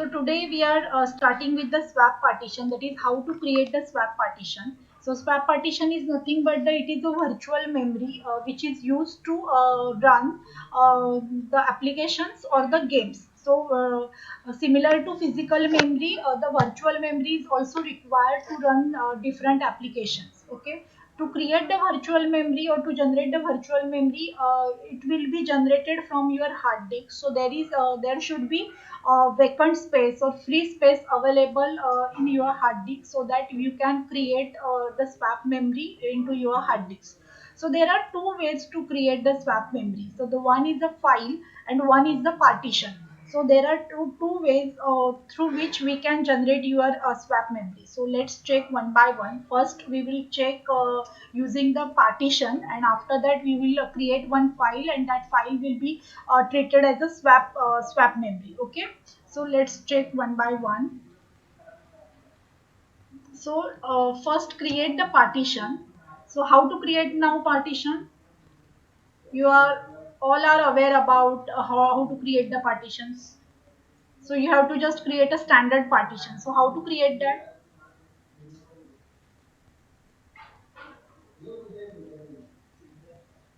So today we are starting with the swap partition, that is how to create the swap partition. So swap partition is nothing but it is a virtual memory which is used to run the applications or the games. So similar to physical memory, the virtual memory is also required to run different applications. Okay, to create the virtual memory or to generate the virtual memory, it will be generated from your hard disk. So there should be vacant space or free space available in your hard disk, so that you can create the swap memory into your hard disk. So there are two ways to create the swap memory. So the one is a file and one is the partition. So there are two ways through which we can generate your swap memory. So let's check one by one. First, we will check using the partition, and after that we will create one file, and that file will be treated as a swap memory. Okay. So let's check one by one. So first create the partition. So how to create now partition? You are all are aware about how to create the partitions. So you have to just create a standard partition. So how to create that?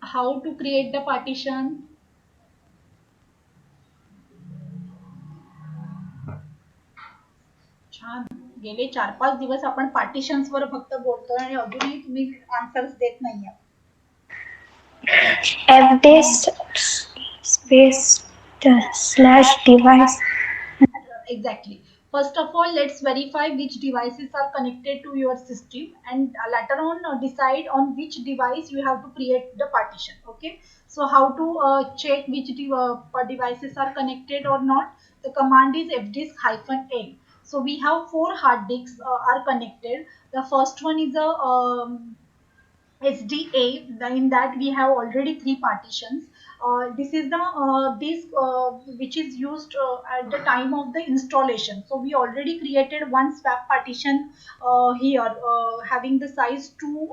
How to create the partition? छान. गेले 4-5 दिवस आपण partitions वर फक्त बोलतोय आणि अजूनही तुम्ही answers देत नाहीये. fdisk space slash device. Exactly. First of all, let's verify which devices are connected to your system, and later on decide on which device you have to create the partition. Okay. So how to check which devices are connected or not? The command is fdisk-l. So we have 4 hard disks are connected. The first one is a SDA. In that we have already 3 partitions. This is the disk which is used at the time of the installation. So we already created one swap partition here, having the size 2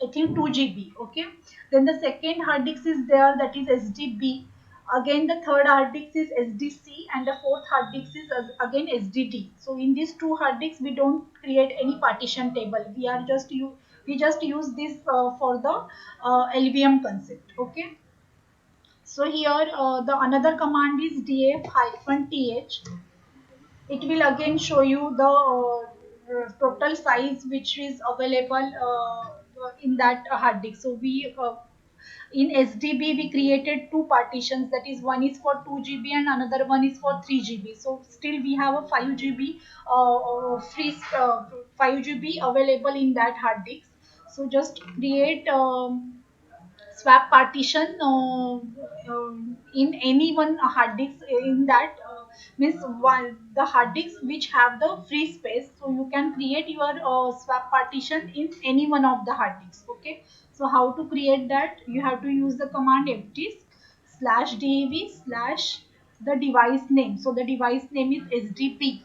GB. Okay. Then the second hard disk is there, that is SDB. Again, the third hard disk is SDC, and the fourth hard disk is again SDD. So in these 2 hard disks, we don't create any partition table. We just use this for the LVM concept. Okay. So here the another command is df-th. It will again show you the total size which is available in that hard disk. So we in SDB we created 2 partitions, that is one is for 2 GB and another one is for 3 GB. So still we have a 5 GB free 5 GB available in that hard disk. So just create swap partition in any one hard disk in that means one the hard disks which have the free space, so you can create your swap partition in any one of the hard disks. Okay. So how to create that? You have to use the command fdisk/dev slash the device name. So the device name is SDP.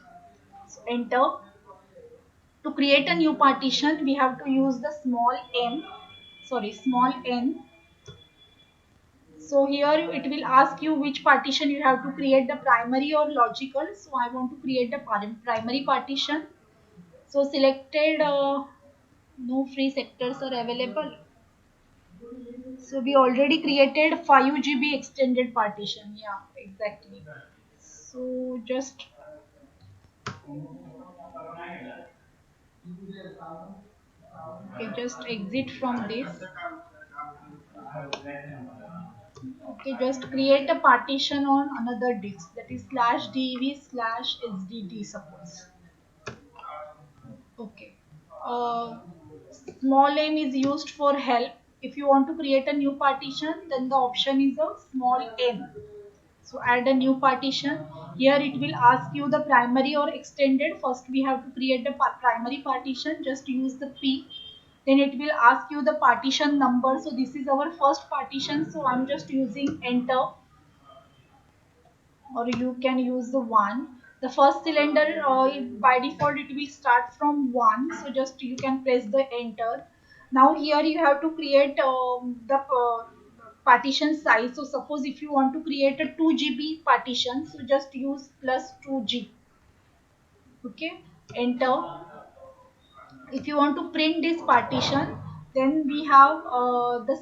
So enter. To create a new partition, we have to use the small n. So here it will ask you which partition you have to create, the primary or logical. So I want to create the primary partition. So selected no free sectors are available. So we already created 5 GB extended partition. Yeah, exactly. So just okay, just exit from this. Okay, just create a partition on another disk, that is /dev/sdd suppose. Okay. Uh, Small m is used for help. If you want to create a new partition, then the option is a small m. So add a new partition. Here it will ask you the primary or extended. First we have to create the primary partition. Just use the P. Then it will ask you the partition number. So this is our first partition. So I'm just using enter, or you can use the 1. The first cylinder by default it will start from 1, so just you can press the enter. Now here you have to create the partition size. So suppose if you want to create a 2 GB partition, so just use plus 2G. Okay, enter. If you want to print this partition, then we have this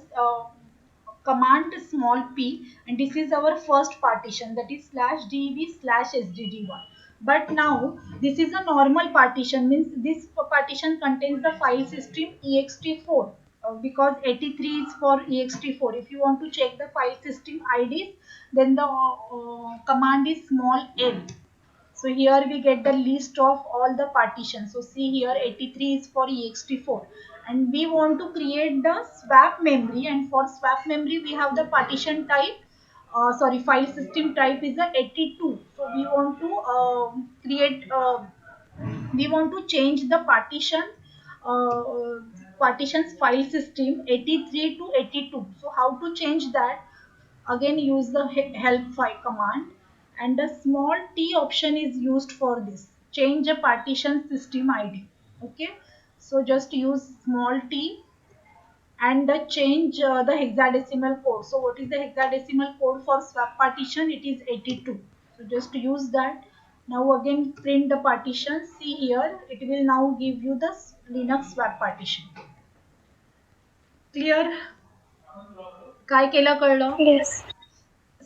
command small p, and this is our first partition, that is slash deb slash sdd1. But now this is a normal partition, means this partition contains the file system ext4, because 83 is for ext4. If you want to check the file system IDs, then the command is small l. So here we get the list of all the partitions. So see here 83 is for ext4, and we want to create the swap memory, and for swap memory we have the partition type, sorry, file system type is the 82. So we want to we want to change the partitions file system 83 to 82. So how to change that? Again use the help file command, and the small t option is used for this. Change a partition system ID. Okay, so just use small t, and the change the hexadecimal code. So what is the hexadecimal code for swap partition? It is 82. So just use that. Now again print the partition. See here, it will now give you the Linux swap partition. Clear? काय केलं कळलं? Yes.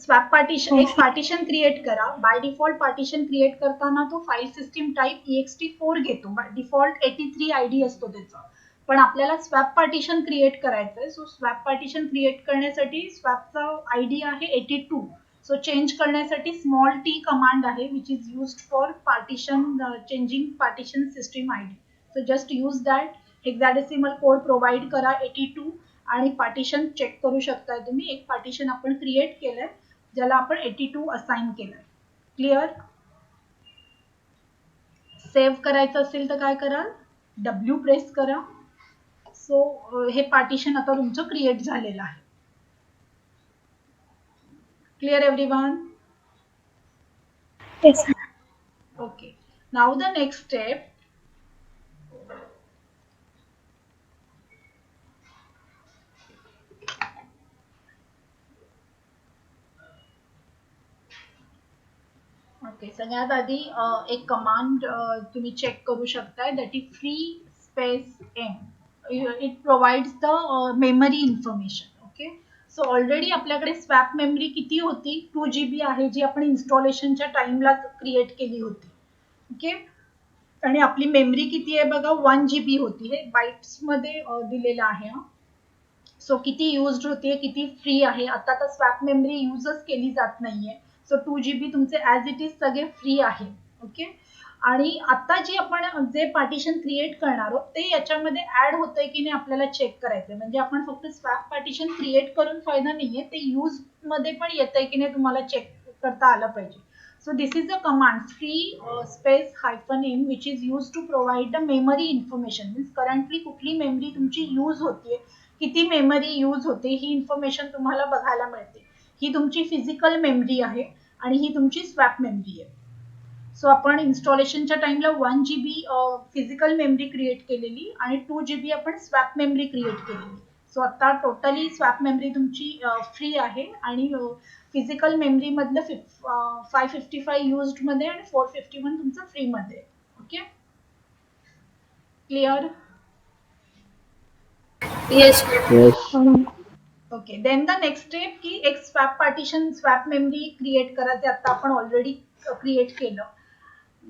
Swap partition, एक Okay. Partition create करा. By default partition create करताना तो file system type ext4 घेतो. By default 83 ID असतो त्याचा. पण आपल्याला स्वॅप पार्टिशन क्रिएट करायचं आहे. सो स्वॅप पार्टिशन क्रिएट करण्यासाठी स्वॅपचा आयडी आहे 82. सो चेंज करण्यासाठी स्मॉल टी कमांड आहे, which is used for partition, changing partition system ID. So just use that. Hexadecimal code provide करा 82, आणि पार्टिशन चेक करू शकताय तुम्ही. एक पार्टिशन आपण क्रिएट केलंय, ज्याला आपण 82 असाइन केलंय. क्लिअर? सेव्ह करायचं असेल तर काय करा, W प्रेस करा. सो हे पार्टिशन आता तुमचं क्रिएट झालेलं आहे. Clear everyone? Yes. Okay, now the next step. Okay, सगळ्यात आधी एक कमांड तुम्ही चेक करू शकताय, that is free space M. It provides the memory information. Okay, so already आपल्याकडे स्वॅप मेमरी किती होती? 2 GB आहे, जी आपण इन्स्टॉलेशनच्या टाइमला क्रिएट केली होती. ओके, आणि आपली मेमरी किती आहे बघा, 1 GB होती. हे बाईट्स मध्ये दिलेलं आहे. सो किती युज्ड होते, किती फ्री आहे? आता तर स्वॅप मेमरी यूजच केली जात नाहीये. सो 2 GB तुमचे ॲज इट इज सगळे फ्री आहे. ओके, आणि आता जी आपण जे पार्टिशन क्रिएट करणार आहोत ते याच्यामध्ये ऍड होतंय की नाही आपल्याला चेक करायचंय. म्हणजे आपण फक्त स्वॅप पार्टिशन क्रिएट करून फायदा नाहीये, ते यूज मध्ये पण येतंय की नाही तुम्हाला चेक करता आलं पाहिजे. So this is a command free space hyphen in, which is used to provide the memory information. Means currently कुठली मेमरी तुमची यूज होतीये, किती मेमरी यूज होते, ही इन्फॉर्मेशन तुम्हाला बघायला मिळते. ही तुमची फिजिकल मेमरी आहे आणि ही तुमची स्वॅप मेमरी आहे. सो आपण इन्स्टॉलेशनच्या टाइमला 1 GB फिजिकल मेमरी क्रिएट केलेली आणि 2 GB आपण स्वॅप मेमरी क्रिएट केलेली. सो आता टोटली स्वॅप मेमरी तुमची फ्री आहे, आणि फिजिकल मेमरी मधलं 555 युज्ड मध्ये आणि 451 तुमचं फ्री मध्ये. Okay, clear? Yes. Yes. Okay, then the next step की एक swap partition swap memory create करा, ते आता आपण ऑलरेडी क्रिएट केलं.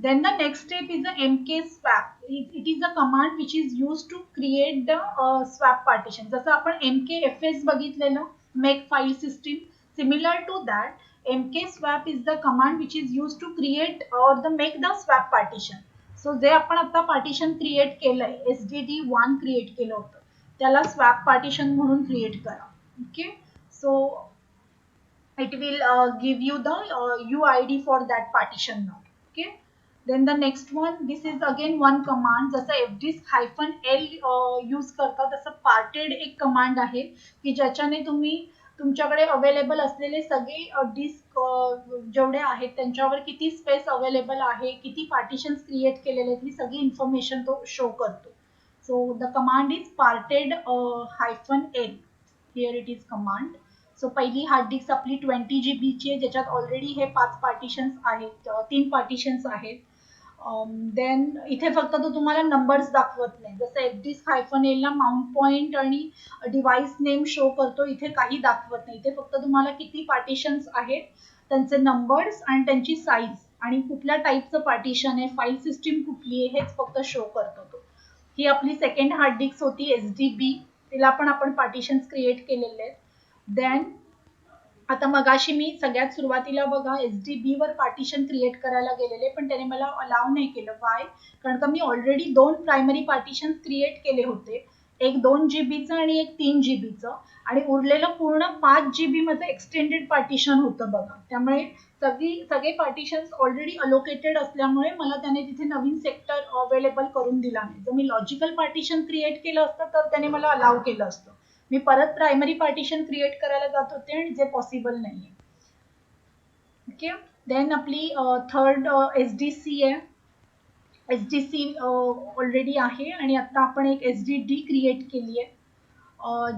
Then the next step is the mk swap. It is a command which is used to create the swap partition. जसं आपण mkfs बघितलेलं, make file system. Similar to that, mk swap is the command which is used to create or the make the swap partition. So जे आपण आता partition create केलंय, sdd1 create केलं होतं, त्याला swap partition म्हणून create करा. Okay, so it will give you the UID for that partition now. Okay, then the next one, this is again one command. जसं fdisk -l use करता, तसं parted एक command आहे की ज्याच्याने तुम्ही तुमच्याकडे अवेलेबल असलेले सगळे डिस्क जेवढे आहेत त्यांच्यावर किती स्पेस अवेलेबल आहे, किती पार्टिशन्स क्रिएट केलेले आहेत, ही सगळी इन्फॉर्मेशन तो शो करतो. So the command is parted -l. Here it is command. सो पहिली हार्ड डिस्क आपली 20 GB ची आहे, ज्याच्यात ऑलरेडी हे 5 पार्टिशन्स आहेत, 3 पार्टिशन्स आहेत. देन इथे फक्त तो तुम्हाला नंबर्स दाखवत नाही, जसं FDIC-L ला माउंट पॉइंट आणि डिव्हाइस नेम शो करतो, इथे काही दाखवत नाही. इथे फक्त तुम्हाला किती पार्टिशन्स आहेत, त्यांचे नंबर्स आणि त्यांची साईज आणि कुठल्या टाईपचं पार्टिशन आहे, फाईल सिस्टीम कुठली आहे, हेच फक्त शो करतो तो. ही आपली सेकंड हार्ड डिस्क होती SDB, तिला पण आपण पार्टिशन्स क्रिएट केलेले आहेत. देन आता मगाशी मी सगळ्यात सुरुवातीला बघा SDB वर पार्टिशन क्रिएट करायला गेलेले, पण त्याने मला अलाव नाही केलं. वाय? कारण का मी ऑलरेडी 2 प्रायमरी पार्टिशन क्रिएट केले होते, एक 2 GB आणि एक 3 GB, आणि उरलेलं पूर्ण 5 GB मध्ये एक्सटेंडेड पार्टिशन होतं बघा. त्यामुळे सगळे पार्टिशन्स ऑलरेडी अलोकेटेड असल्यामुळे मला त्याने तिथे नवीन सेक्टर अवेलेबल करून दिला नाही. जर मी लॉजिकल पार्टिशन क्रिएट केलं असतं तर त्याने मला अलाव केलं असतं. मी परत प्रायमरी पार्टिशन क्रिएट करायला जात होते आणि जे पॉसिबल नाहीये. ओके. देन आपली थर्ड SDC आहे. SDC ऑलरेडी आहे आणि आता आपण एक SDD क्रिएट केली आहे,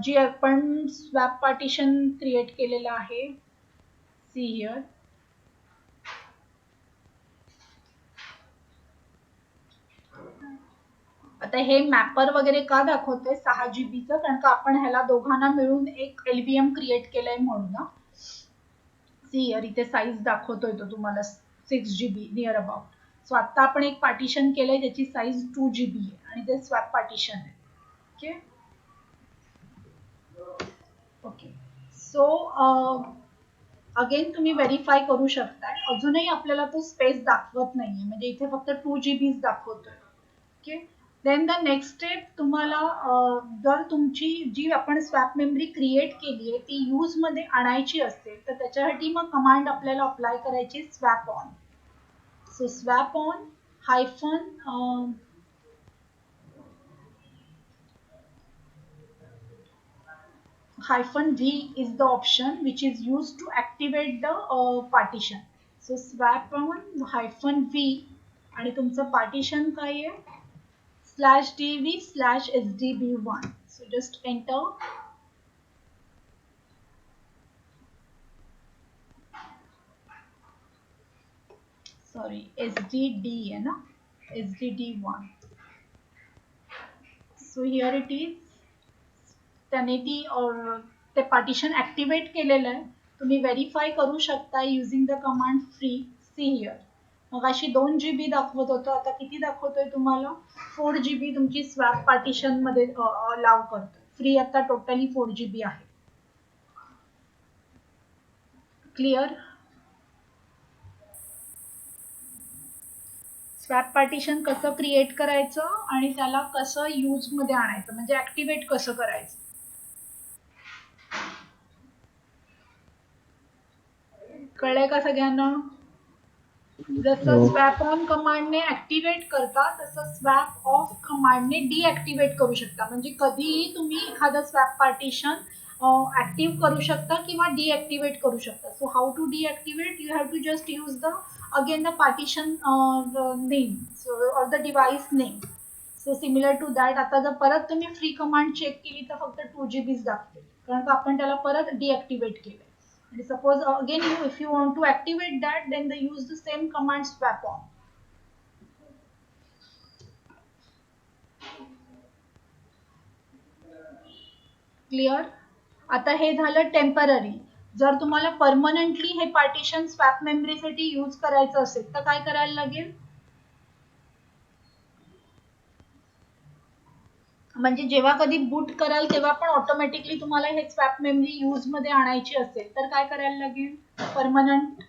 जी आपण स्वॅप पार्टिशन क्रिएट केलेलं आहे. See here. आता हे मॅपर वगैरे का दाखवतोय 6 GBचं, कारण का आपण ह्याला दोघांना मिळून एक LVM क्रिएट केलंय म्हणून ना. सी हिअर, इथे साईज दाखवतोय तो तुम्हाला 6 GB नियर अबाउट. सो आता आपण एक पार्टिशन केलंय ज्याची साईज 2 GB आहे आणि ते स्वॅप पार्टिशन आहे. Okay okay. सो अगेन तुम्ही व्हेरीफाय करू शकताय, अजूनही आपल्याला तो स्पेस दाखवत नाहीये, म्हणजे इथे फक्त 2 GB दाखवतोय. Okay. Then the next step, तुम्हाला जर तुमची जी आपण स्वॅप मेमरी क्रिएट केली आहे ती यूज मध्ये आणायची असेल तर त्याच्यासाठी मग कमांड आपल्याला अप्लाय करायची swap on. So swap on -V is the option which is used to activate the partition. So swap on -V आणि तुमचं पार्टिशन काय आहे, /DV/SDB1. So just enter. Sorry, SDD है ना, SDD1. So here it is. त्याने ते partition activate केलेलं आहे. तुम्ही व्हेरीफाय करू शकता using the command free. See here, मग अशी 2 GB दाखवत होतं, आता किती दाखवतोय तुम्हाला, 4 GB तुमची स्वॅप पार्टिशन मध्ये अलाव करतो. फ्री आता टोटली 4 GB आहे. क्लिअर? स्वॅप पार्टिशन कसं क्रिएट करायचं आणि त्याला कसं यूज मध्ये आणायचं, म्हणजे ऍक्टिव्हेट कसं करायचं. कळलंय का सगळ्यांना? जसं स्वॅप ऑन कमांडने ऍक्टिव्हेट करता तसं स्वॅप ऑफ कमांडने डिऍक्टिव्हेट करू शकता. म्हणजे कधीही तुम्ही एखादं स्वॅप पार्टिशन ऍक्टिव्ह करू शकता किंवा डिऍक्टिव्हेट करू शकता. So how to deactivate, you have to just use the again the partition name or the device name. So similar to that, आता जर परत तुम्ही फ्री कमांड चेक केली तर फक्त 2 GB दाखवेल, कारण का आपण त्याला परत डिऍक्टिव्हेट केलं. And suppose again if you want to activate that, then they use the same command swap on. Clear? आता हे झालं टेम्पररी. जर तुम्हाला परमनंटली हे पार्टिशन स्वॅप मेमरीसाठी यूज करायचं असेल तर काय करायला लागेल, म्हणजे जेव्हा कधी बूट कराल तेव्हा पण ऑटोमॅटिकली तुम्हाला हे स्वॅप मेमरी यूज मध्ये आणायची असेल तर काय करायला लागेल, परमनंट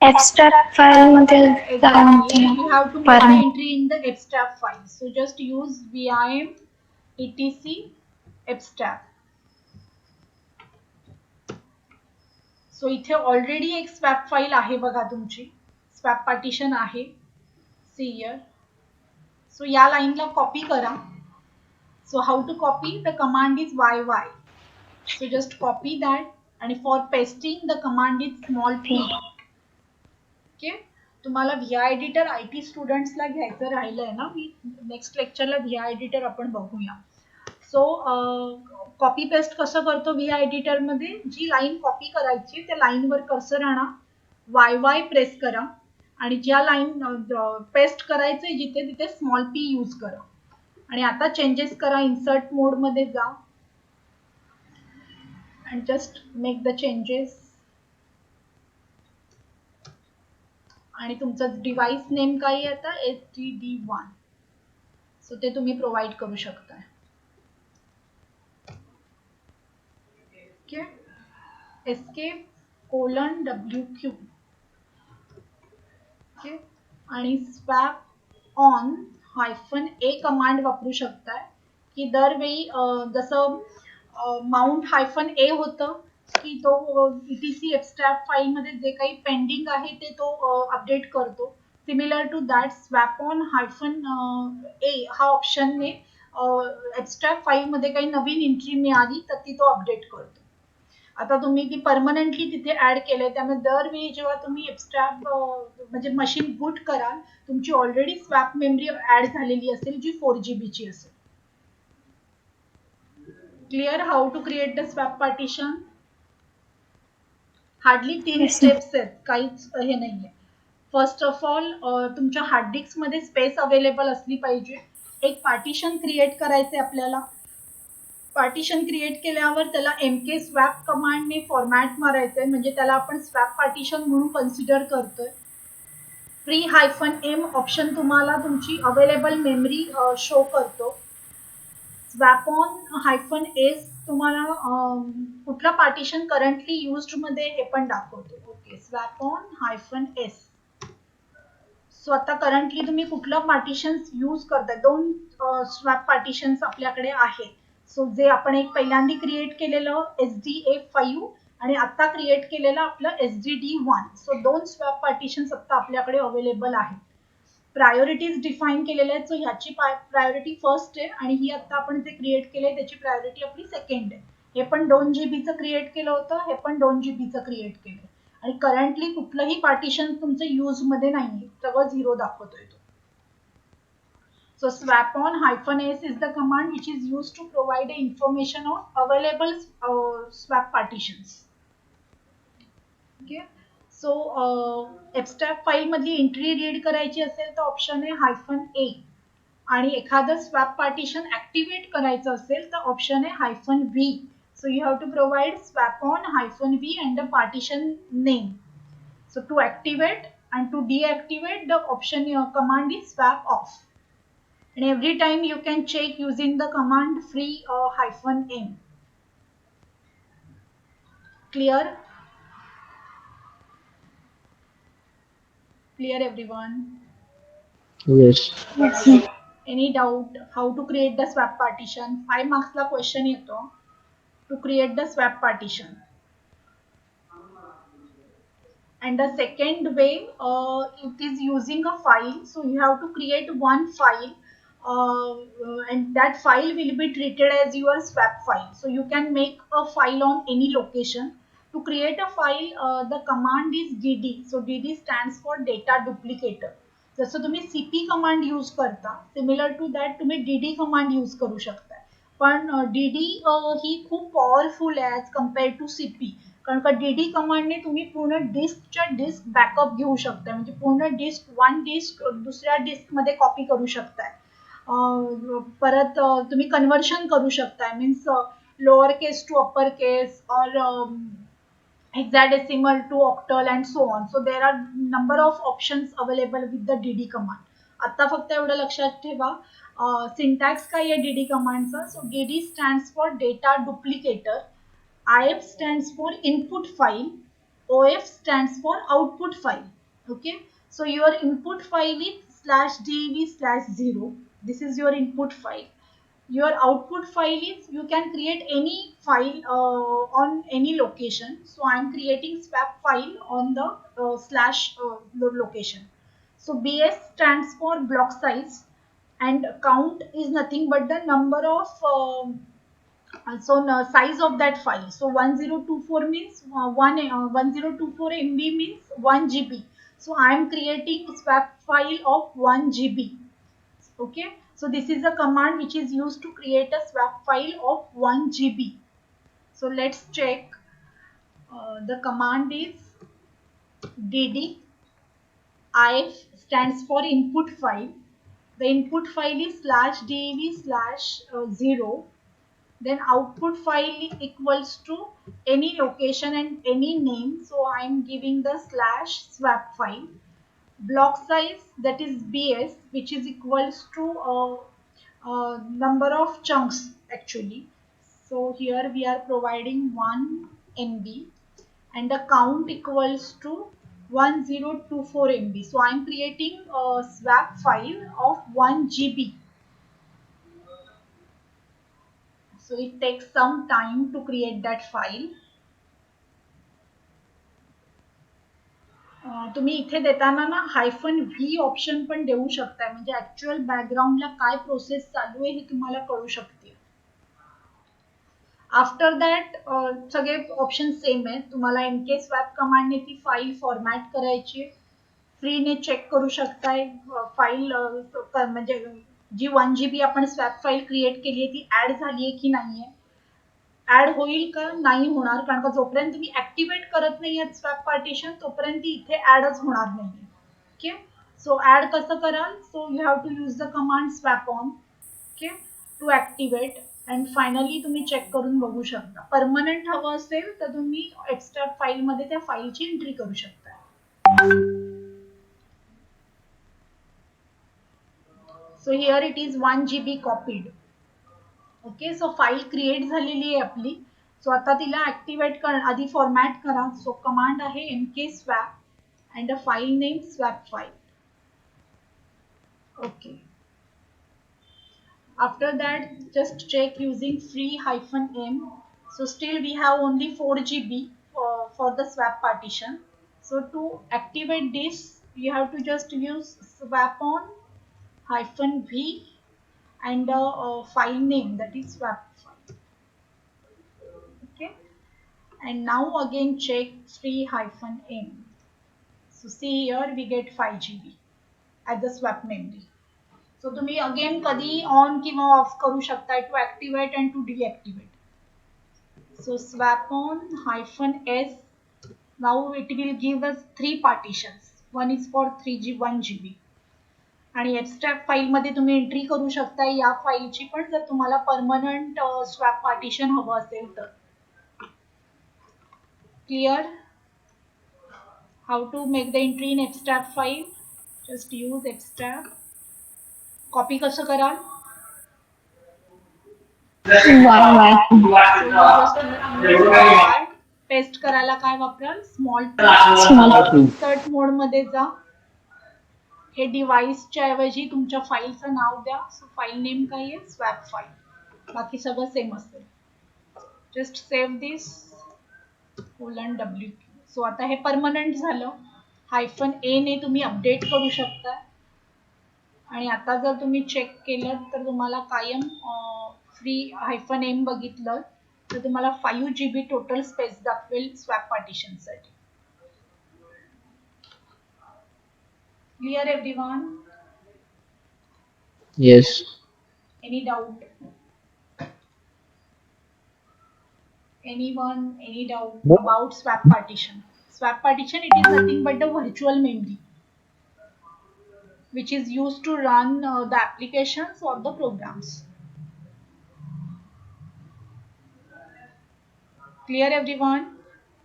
abstract file मध्ये जाऊन you have to make the entry in the abstract file. So just use vim etc abstract. So इथे ऑलरेडी एक स्वॅप फाईल आहे बघा तुमची, स्वॅप पार्टिशन आहे. See here. So या लाईनला कॉपी करा. So how to copy? The command is yy. So just copy that, and for pasting the command is p. Okay. तुम्हाला VI एडिटर IT स्टुडंट्सला घ्यायचं राहिलंय ना, मी नेक्स्ट लेक्चरला VI एडिटर आपण बघूया. सो कॉपी पेस्ट कसं करतो व्ही एडिटर मध्ये, जी लाईन कॉपी करायची त्या लाईनवर कर्सर आणा, वाय प्रेस करा आणि ज्या लाईन पेस्ट करायचंय जिथे तिथे स्मॉल पी यूज करा आणि आता चेंजेस करा. इन्सर्ट मोड मध्ये जा and just make the changes आणि तुमचं डिव्हाइस नेम काय आहे आता, STD1. सो ते तुम्ही प्रोव्हाइड करू शकता. Okay, escape:WQ. ओके, आणि स्वॅप ऑन -A कमांड वापरू शकताय की दरवेळी जसं -A होतं की तो ETC एक्स्ट्रॅक्ट फाईल मध्ये जे काही पेंडिंग आहे ते तो अपडेट करतो. Similar to that swap on -A हा ऑप्शनने एक्स्ट्रॅक्ट फाईल मध्ये काही नवीन एंट्री मिळाली तर ती तो अपडेट करतो. आता तुम्ही ती परमनंटली तिथे ऍड केलंय त्यामुळे दरवेळी जेव्हा तुम्ही एक्स्ट्रॅक्ट म्हणजे मशीन बूट कराल तुमची ऑलरेडी स्वॅप मेमरी ऍड झालेली असेल जी 4GB ची असेल. Clear how to create the swap partition. Hardly 3 steps आहेत, काहीच हे नाहीये. फर्स्ट ऑफ ऑल तुमच्या हार्ड डिस्क मध्ये स्पेस अवेलेबल असली पाहिजे. एक पार्टिशन क्रिएट करायचे आपल्याला. पार्टिशन क्रिएट केल्यावर त्याला MK स्वॅप कमांडने फॉर्मॅट मारायचंय म्हणजे त्याला आपण स्वॅप पार्टिशन म्हणून कन्सिडर करतोय. -M ऑप्शन तुम्हाला तुमची अवेलेबल मेमरी शो करतो. स्वॅप ऑन -S तुम्हाला कुठला पार्टिशन करंटली युज्ड मध्ये हे पण दाखवतो. Okay, swap on -S. सो आता करंटली तुम्ही कुठलं पार्टिशन यूज करताय. 2 स्वॅप पार्टिशन्स आपल्याकडे आहेत. सो जे आपण एक पहिल्यांदा क्रिएट केलेलं SDA5 आणि आता क्रिएट केलेलं आपलं SDD1. सो 2 स्वॅप पार्टिशन्स आता आपल्याकडे अवेलेबल आहेत. प्रायोरिटीज डिफाईन केलेल्या आहेत. सो ह्याची प्रायोरिटी फर्स्ट आहे आणि ही आता आपण जे क्रिएट केलंय त्याची प्रायोरिटी आपली सेकंड आहे. हे पण 2GB क्रिएट केलं होतं, हे पण 2GB क्रिएट केलं आणि करंटली कुठलंही पार्टिशन तुमचं यूज मध्ये नाहीये, सगळं 0 दाखवतोय तो. So swap on -S is the command which is used to provide information of available swap partitions. Okay. So abstract file मधली एंट्री रीड करायची असेल तर ऑप्शन आहे -A आणि एखादं स्वॅप पार्टिशन ऍक्टिव्हेट करायचं असेल तर ऑप्शन आहे -V. So you have to provide swap on -V and the partition name. So to activate and to deactivate the option command is swap off. And every time you can check using the command free -M. Clear? Clear everyone? Yes. Any doubt how to create the swap partition? 5 marks la question yeto to create the swap partition. And the second way it is using a file. So you have to create one file and that file will be treated as your swap file. So you can make a file on any location. To create a file the command is DD. So DD stands for data duplicator. जसं तुम्ही CP command use करता similar to that तुम्ही DD command use करू शकता. पण DD ही खूप powerful आहे as compare to CP. कारण का DD कमांडने तुम्ही पूर्ण डिस्कच्या डिस्क बॅकअप घेऊ शकता म्हणजे पूर्ण वन डिस्क दुसऱ्या डिस्क मध्ये कॉपी करू शकताय. परत तुम्ही कन्व्हर्शन करू शकताय means lower case to upper case और hexadecimal to octal and so on. So there are number of options available with the DD command. आता फक्त एवढं लक्षात ठेवा सिंटॅक्स काय आहे DD कमांडचा. सो DD stands for data duplicator. IF stands for input file. OF stands for output file. Okay. So your input file is /dev/0. This is your input file. Your output file is you can create any file on any location. So I am creating swap file on the /location. So BS stands for block size and count is nothing but the number of size of that file. So 1024 means 1024 MB means 1GB. So I am creating swap file of 1GB. Okay. So this is a command which is used to create a swap file of 1 GB. So let's check. The command is dd. I stands for input file. The input file is /dev/0. Then output file equals to any location and any name. So I am giving the /swap file. Block size, that is BS, which is equals to number of chunks actually. So here we are providing 1 MB and the count equals to 1024 MB. So I am creating a swap file of 1 GB. So it takes some time to create that file. तुम्ही इथे देताना ना -v option पण देऊ शकताय, म्हणजे actual बॅकग्राऊंडला काय process चालू आहे हे तुम्हाला कळू शकते. आफ्टर दॅट सगळे ऑप्शन सेम आहेत. तुम्हाला एमके स्वॅप कमांडने ती फाईल फॉर्मॅट करायची, फ्रीने चेक करू शकताय फाईल म्हणजे जी 1 GB आपण स्वॅप फाईल क्रिएट केली आहे ती ऍड झाली आहे की नाहीये, ऍड होईल का नाही होणार, कारण का जोपर्यंत तुम्ही ऍक्टिव्हेट करत नाही आहात स्वॅप पार्टिशन तोपर्यंत इथे ऍडच होणार नाही. ओके, सो ऍड कसं कराल, so you have to use the command swap on okay to activate and finally तुम्ही चेक करून बघू शकता. परमनंट हवं असेल तर तुम्ही एक्स्ट्रा फाईल मध्ये त्या फाईलची एंट्री करू शकता. So here it is 1 GB copied. Okay, so file create झालेली आहे आपली. सो आता तिला ऍक्टिव्हेट कर, आधी फॉर्मॅट करा. सो कमांड आहे mk swap and a file name swap file. Okay, after that just check using free-m. So still we have only 4 GB for the swap partition. So to activate this you have to just use swap on -v and the file name, that is swap file. Okay, and now again check free-m. So see here we get 5 GB at the swap memory. So तुम्ही again कधी on किंवा off करू शकता to activate and to deactivate. So swap on -s. Now it will give us 3 partitions. One is for 1 GB. आणि extract file मध्ये तुम्ही entry करू शकता या फाईलची पण, जर तुम्हाला परमनंट स्वॅप पार्टिशन हवं असेल तर. Clear how to make the entry in extract file. Just use extract. Copy कसं कराल, पेस्ट करायला काय वापराल, स्मॉल इन्सर्ट मोड मध्ये जा. हे डिव्हाइसच्या ऐवजी तुमच्या फाईलचं नाव द्या. सो फाईल नेम काय आहे, स्वॅप फाईल. बाकी सगळं सेम असेल. Just save this :w. सो आता हे परमनंट झालं. -a ने तुम्ही अपडेट करू शकता. आणि आता जर तुम्ही चेक केलं तर तुम्हाला कायम free-m बघितलं तर तुम्हाला 5 GB टोटल स्पेस दाखवेल स्वॅप पार्टिशन साठी. Clear everyone? Yes. Any doubt? Anyone? Any doubt No. about swap partition? Swap partition, it is nothing but the virtual memory which is used to run the applications or the programs. Clear everyone?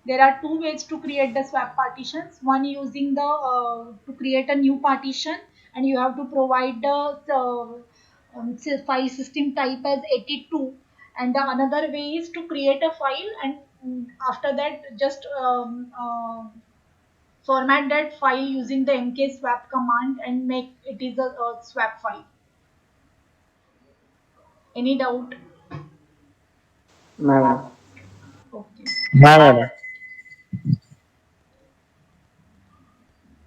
There are two ways to create the swap partitions. One using the to create a new partition, and you have to provide the file system type as 82, and the another way is to create a file and after that just format that file using the mk swap command and make it is a swap file. Any doubt? Madam. Okay. Madam.